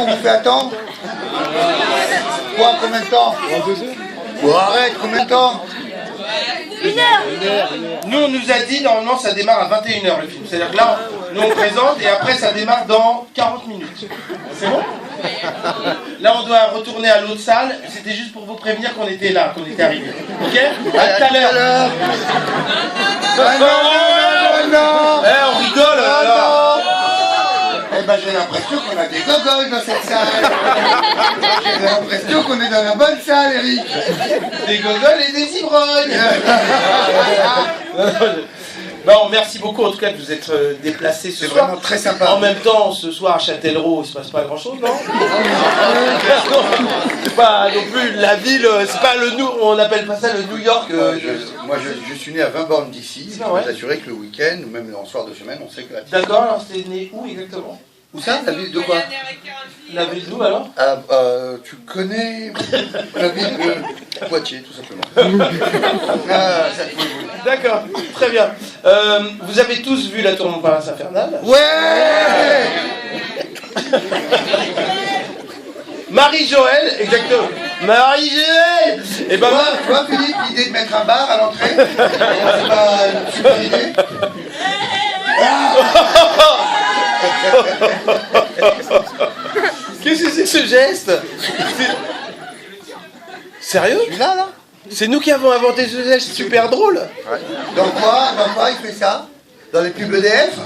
qu'on vous fait attendre? Quoi, combien de temps? Oh, arrête, combien de temps? 1 heure. Nous, on nous a dit, normalement, ça démarre à 21h le film. C'est-à-dire que là, nous, on présente et après, ça démarre dans 40 minutes. C'est bon? Là, on doit retourner à l'autre salle. C'était juste pour vous prévenir qu'on était là, qu'on était arrivé. Ok? À tout à l'heure. Non. On rigole, là. Eh ben, j'ai l'impression qu'on a des gogoles dans cette salle. J'ai l'impression qu'on est dans la bonne salle, Eric. Des gogoles et des ivrognes. Bon, merci beaucoup en tout cas de vous être déplacés ce C'est soir. vraiment très sympa. En même temps, ce soir à Châtellerault, il se passe pas grand-chose, non? C'est pas non plus la ville, c'est pas le on appelle pas ça le New York. Moi, je suis né à 20 bornes d'ici. Je Ah ouais. peux t'assurer que le week-end, ou même en soir de semaine, on sait que la D'accord, alors c'était né où exactement? Où ça? La ville de quoi? La ville d'où alors? Tu connais la ville de Poitiers, tout simplement. Ah, ça te fout. D'accord, très bien. Vous avez tous vu la Tour Montparnasse infernale? Ouais. Marie-Joëlle, exactement. Marie-Joëlle. Et ben moi, Toi, Philippe, l'idée de mettre un bar à l'entrée, c'est pas une super idée. qu'est-ce que c'est que ce geste? Sérieux? Là, là. C'est nous qui avons inventé ce geste super drôle. Dans quoi il fait ça? Dans les pubs EDF?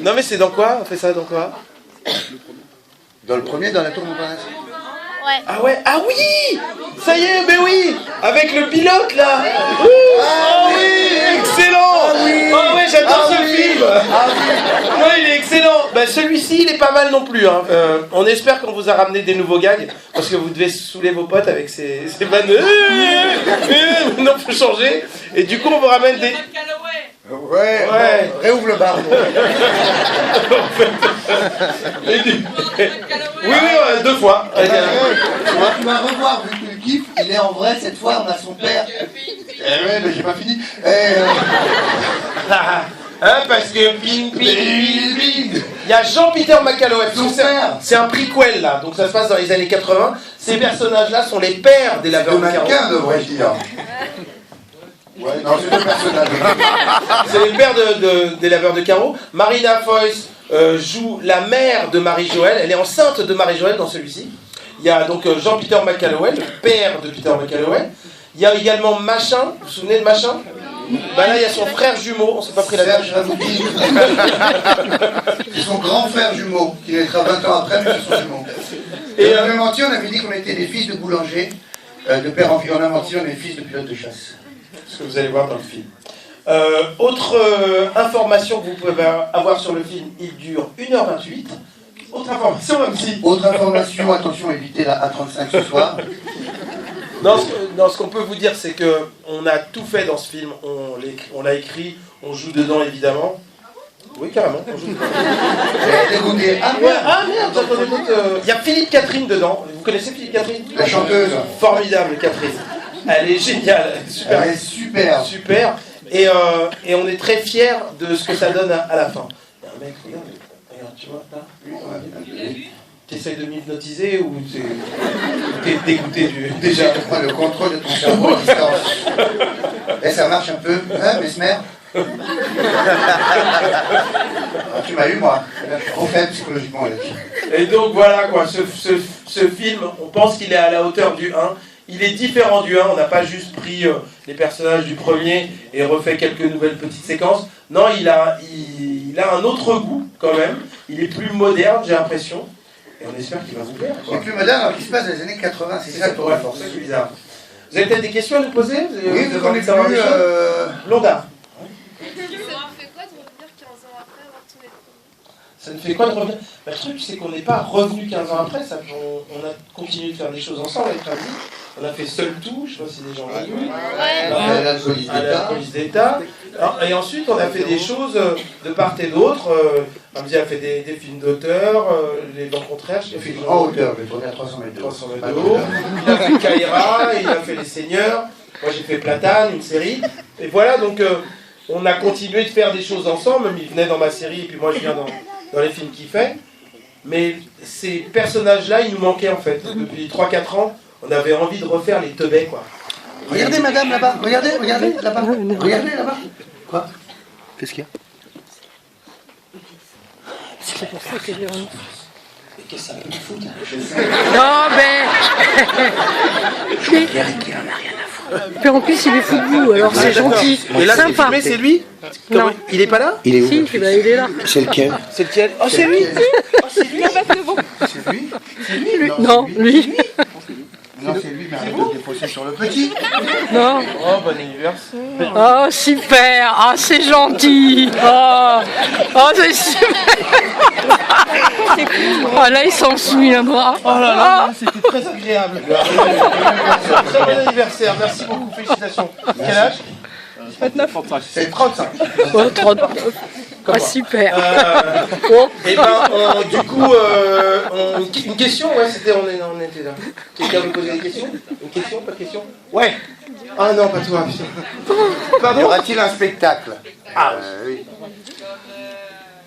Non mais c'est dans quoi? On fait ça dans quoi? Dans le premier, dans la tour Montparnasse. Ouais. Ah ouais, ah oui! Ça y est, mais oui! Avec le pilote là! Ouh, ah oui! Excellent! Ah ouais, j'adore ce film! Ouais, il est excellent! Ben, celui-ci, il est pas mal non plus. Hein. On espère qu'on vous a ramené des nouveaux gags, parce que vous devez saouler vos potes avec ces vannes. Non, faut changer. Et du coup, on vous ramène des... Ouais. Ouais. Bon, réouvre le bar. Oui, 2 fois. Tu vas revoir, vu que tu le kiffes, il est en vrai cette fois, on a son père. Ouais, mais j'ai pas fini. Hein, parce que ping, ping, ping, ping. Il y a Jean-Peter McCalloway. Son père. C'est un prequel là, donc ça se passe dans les années 80. Ces personnages-là sont les pères des laveurs de carreaux. mannequin, devrais-je dire. Ouais, non, c'est deux personnages. C'est les pères des laveurs de carreaux. Marina Foïs joue la mère de Marie-Joëlle. Elle est enceinte de Marie-Joëlle dans celui-ci. Il y a donc Jean-Peter McCalloway, le père de Peter McCalloway. Il y a également Machin. Vous vous souvenez de Machin? Bah là, il y a son frère jumeau. On s'est pas pris la tête. C'est son grand frère jumeau, qui naîtra 20 ans après, mais c'est son jumeau. Et on avait menti, on avait dit qu'on était des fils de boulanger. De père en fils, on a menti, on est fils de pilote de chasse. Ce que vous allez voir dans le film. Autre information que vous pouvez avoir sur le film, il dure 1h28. Autre information, même si... Autre information, attention, évitez la A35 ce soir. Non, ce qu'on peut vous dire, c'est que on a tout fait dans ce film. On l'a écrit, on joue dedans évidemment. Oui, carrément. On joue dedans. J'ai dégoûté. Ah Ouais, ah merde, j'attendais d'autres. Il y a Philippe Catherine dedans. Vous connaissez Philippe Catherine? La chanteuse. Formidable, Catherine. Elle est géniale. Super. Elle est super. Super. Et on est très fiers de ce que ça donne à la fin. Il y a un mec, regarde, tu vois, là. T'essayes de m'hypnotiser ou t'es dégoûté déjà? Tu prends le contrôle de ton cerveau à distance. Et ça marche un peu, hein, Mesmer? Tu m'as eu, moi. Je suis trop faible psychologiquement là-dessus. Et donc voilà quoi, ce film, on pense qu'il est à la hauteur du 1. Il est différent du 1, on n'a pas juste pris les personnages du premier et refait quelques nouvelles petites séquences. Non, il a un autre goût quand même. Il est plus moderne, j'ai l'impression. Et on espère qu'il va vous plaire. C'est plus moderne alors qu'il se passe dans les années 80, c'est ça pour Ouais, c'est ça qui est bizarre. Vous avez peut-être des questions à nous poser? Oui, vous vu qu'on est savoir plus... des choses Blondard. Ça fait quoi de revenir 15 ans après avoir tourné le premier? Ça ne fait quoi de revenir? Bah, le truc, c'est qu'on n'est pas revenu 15 ans après. On a continué de faire des choses ensemble avec Ravi. On a fait Seul Tout, je ne sais pas si les gens l'ont vu. Ouais. À La police d'État. Et ensuite, on a fait des choses de part et d'autre. Ramzi a fait des films d'auteur, Les Vents Contraires. J'ai fait En hauteur, je vais tourner à 300 mètres de haut. 300 mètres de haut. Il a fait Kaira, il a fait Les Seigneurs. Moi, j'ai fait Platane, une série. Et voilà, donc on a continué de faire des choses ensemble, même il venait dans ma série, et puis moi je viens dans les films qu'il fait. Mais ces personnages-là, ils nous manquaient en fait. Depuis 3-4 ans, on avait envie de refaire les teubés, quoi. Regardez madame là-bas, regardez là-bas. Regardez là-bas. Quoi? Qu'est-ce qu'il y a? C'est pour ça que j'ai envie. Mais qu'est-ce que ça me fout? Non, mais. Puis en plus, il est fou de vous, alors c'est gentil. Et là, c'est Sympa. filmé, c'est lui? Non. Il est pas là? Il est où? Si, bah, il est là. C'est lequel? C'est lequel? Oh, c'est lui! C'est lui? Non, lui. Non, c'est lui, mais arrête de te défausser sur le petit. Non. Oh, bon anniversaire! Oh, super. Ah, c'est gentil. Oh, c'est super. Ah, là, il s'ensuit un bras. Oh là là, c'était très agréable! Très bon anniversaire, merci beaucoup, félicitations! Quel âge? 29. C'est 35. Oh, 39. Ah, super. Oh. Et ben, du coup, une question, ouais, on était là. Quelqu'un veut poser des questions? Une question, pas de question? Ouais. Ah non, pas toi. Y Pardon? aura-t-il un spectacle? Ah oui.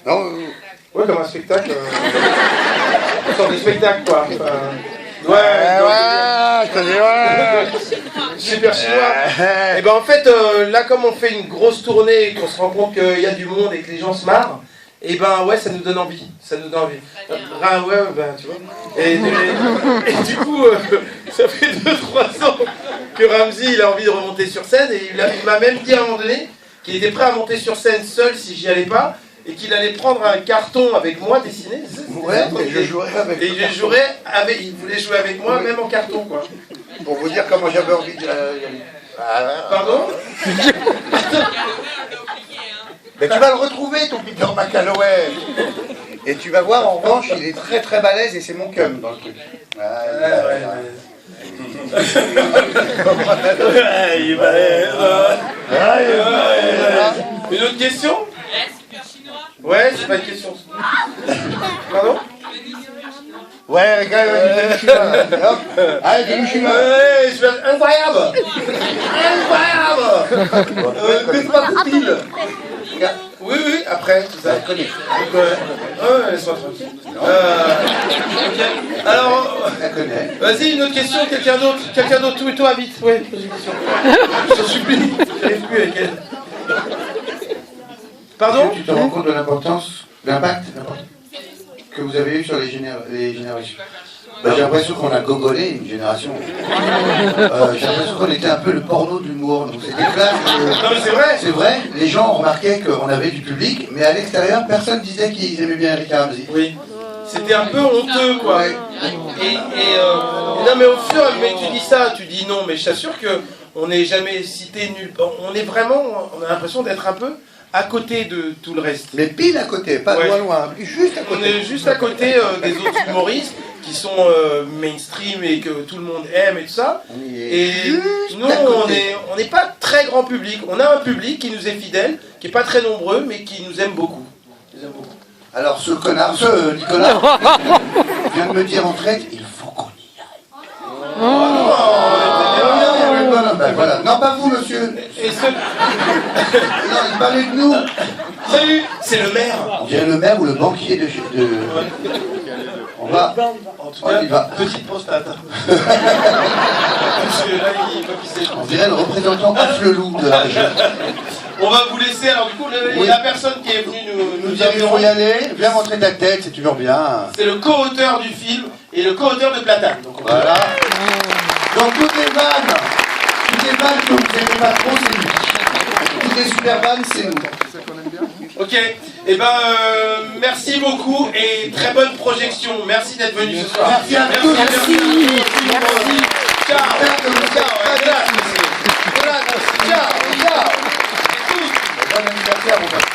Non, Ouais, comme un spectacle. Une sorte de spectacle, quoi. Enfin, je te dis ouais. super chinois. Et ben en fait, là, comme on fait une grosse tournée et qu'on se rend compte qu'il y a du monde et que les gens se marrent, et ben ouais, ça nous donne envie. Ça nous donne envie. Ouais, ben tu vois. Et du coup, ça fait 2-3 ans que Ramzy, il a envie de remonter sur scène et il m'a même dit à un moment donné qu'il était prêt à monter sur scène seul si j'y allais pas. Et qu'il allait prendre un carton avec moi dessiné. Ouais, mais je jouerai avec. Et il voulait jouer avec moi, même en carton, quoi. Pour vous dire comment j'avais envie de. Pardon? Mais tu vas le retrouver, ton Peter McCalloway. Et tu vas voir, en revanche, il est très très balèze et c'est mon cum dans le truc. Il est balèze. Une autre question? Ouais, c'est pas une question. Pardon? Ouais, regarde, hop. Allez, Denis Ouais, je vais... Incroyable! Incroyable! Que passe-t-il? Oui, après, tout ça. Ouais, laisse-moi tranquille. Ok. Alors, vas-y, une autre question, quelqu'un d'autre, toi, vite. Ouais, pose une question. Je t'en supplie, j'arrive plus avec elle. Pardon? Tu te rends compte de l'importance, l'impact que vous avez eu sur les générations? J'ai l'impression qu'on a gogolé une génération. J'ai l'impression qu'on était un peu le porno de l'humour. Donc c'était clair que... Non mais c'est vrai. C'est vrai, les gens remarquaient qu'on avait du public, mais à l'extérieur, personne disait qu'ils aimaient bien Eric Ramzy. Oui. C'était un peu honteux, quoi. Ouais. Non mais au fur et à mesure que tu dis ça, tu dis non, mais je t'assure que on n'est jamais cité nulle part. On a l'impression d'être un peu à côté de tout le reste. Mais pile à côté, pas loin, juste à côté. On est juste à côté des autres humoristes qui sont mainstream et que tout le monde aime et tout ça. Et nous, on n'est pas très grand public. On a un public qui nous est fidèle, qui n'est pas très nombreux, mais qui nous aime beaucoup. Alors ce Nicolas, vient de me dire en traite, il faut qu'on y aille. Ben voilà. Non, pas vous, monsieur. Non, il parlait de nous. Salut, c'est le maire. On dirait le maire ou le banquier de... On va... En tout cas, il va. petite prostate. On dirait le représentant Afflelou de la région. On va vous laisser, alors du coup, la personne qui est venue nous dire il faut y aller, viens montrer ta tête, c'est toujours bien. c'est le co-auteur du film et le co-auteur de Platane. Donc voilà. Donc toutes les vannes que vous n'aimez pas trop, c'est nous. Toutes les super vannes, c'est nous. Ok, et ben merci beaucoup et très bonne projection. Merci d'être venu ce soir. Merci à tous. Merci. Ciao. Ciao. Bon anniversaire, mon pote.